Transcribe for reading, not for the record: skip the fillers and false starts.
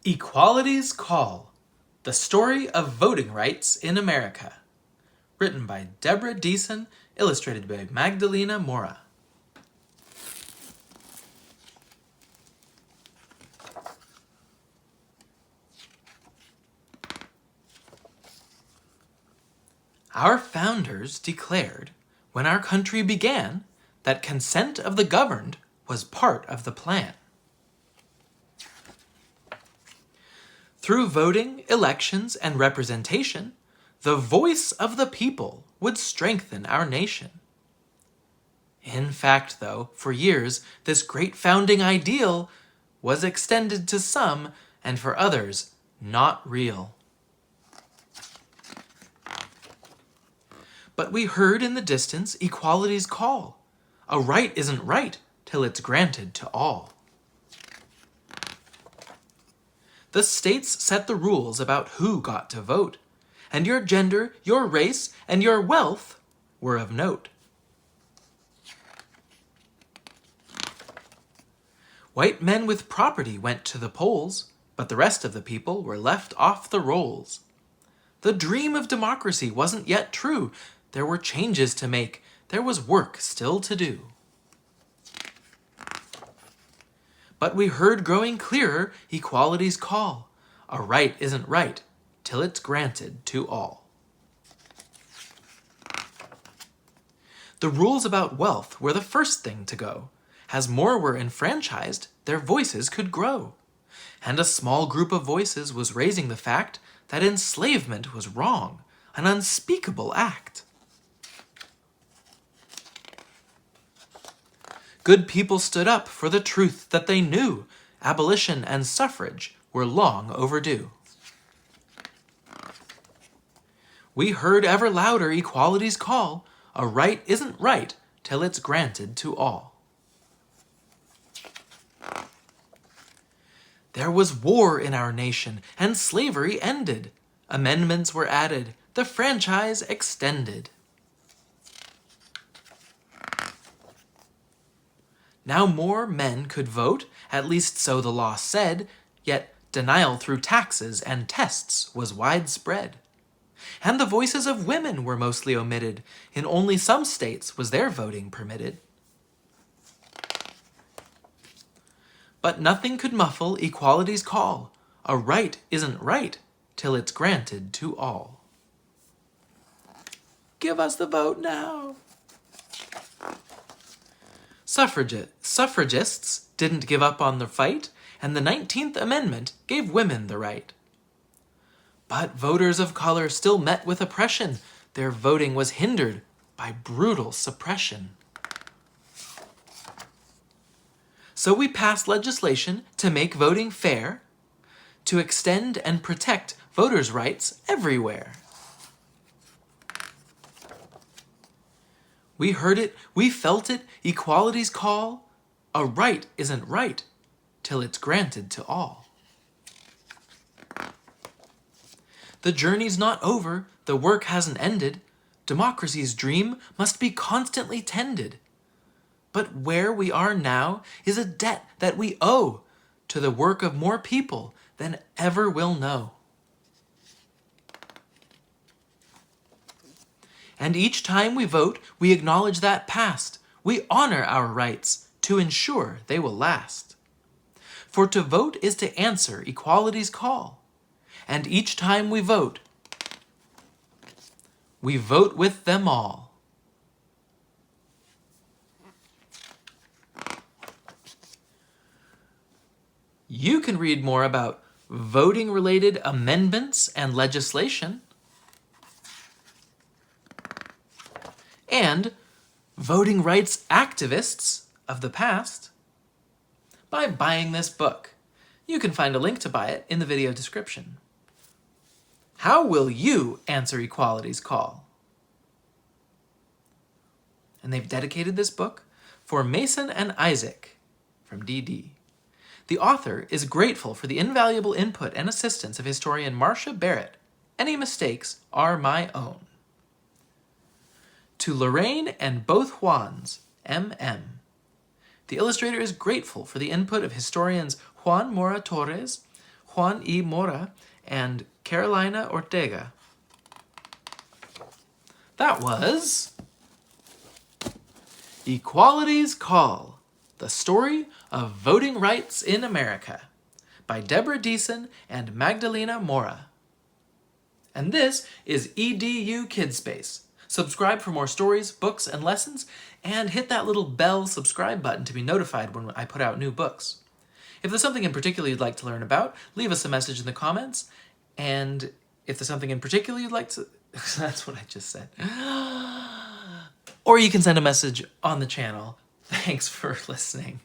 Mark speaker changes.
Speaker 1: Equality's Call, The Story of Voting Rights in America. Written by Deborah Diesen, illustrated by Magdalena Mora. Our founders declared, when our country began, that consent of the governed was part of the plan. Through voting, elections, and representation, the voice of the people would strengthen our nation. In fact, though, for years, this great founding ideal was extended to some, and for others, not real. But we heard in the distance equality's call. A right isn't right till it's granted to all. The states set the rules about who got to vote, and your gender, your race, and your wealth were of note. White men with property went to the polls, but the rest of the people were left off the rolls. The dream of democracy wasn't yet true. There were changes to make. There was work still to do. But we heard growing clearer equality's call. A right isn't right till it's granted to all. The rules about wealth were the first thing to go. As more were enfranchised, their voices could grow. And a small group of voices was raising the fact that enslavement was wrong, an unspeakable act. Good people stood up for the truth that they knew. Abolition and suffrage were long overdue. We heard ever louder equality's call. A right isn't right till it's granted to all. There was war in our nation, and slavery ended. Amendments were added, the franchise extended. Now more men could vote, at least so the law said, yet denial through taxes and tests was widespread. And the voices of women were mostly omitted. In only some states was their voting permitted. But nothing could muffle equality's call. A right isn't right till it's granted to all. Give us the vote now. Suffragists didn't give up on the fight, and the 19th Amendment gave women the right. But voters of color still met with oppression. Their voting was hindered by brutal suppression. So we passed legislation to make voting fair, to extend and protect voters' rights everywhere. We heard it, we felt it, equality's call. A right isn't right till it's granted to all. The journey's not over, the work hasn't ended. Democracy's dream must be constantly tended. But where we are now is a debt that we owe to the work of more people than ever will know. And each time we vote, we acknowledge that past. We honor our rights to ensure they will last. For to vote is to answer equality's call. And each time we vote with them all. You can read more about voting-related amendments and legislation, and voting rights activists of the past by buying this book. You can find a link to buy it in the video description. How will you answer equality's call? And they've dedicated this book for Mason and Isaac from DD. The author is grateful for the invaluable input and assistance of historian Marcia Barrett. Any mistakes are my own. To Lorraine and both Juans, M.M. The illustrator is grateful for the input of historians Juan Mora Torres, Juan y Mora, and Carolina Ortega. That was Equality's Call, the story of voting rights in America, by Deborah Diesen and Magdalena Mora. And this is EDU Kidspace. Subscribe for more stories, books, and lessons, and hit that little bell subscribe button to be notified when I put out new books. If there's something in particular you'd like to learn about, leave us a message in the comments, and if there's something in particular you'd like to... That's what I just said. Or you can send a message on the channel. Thanks for listening.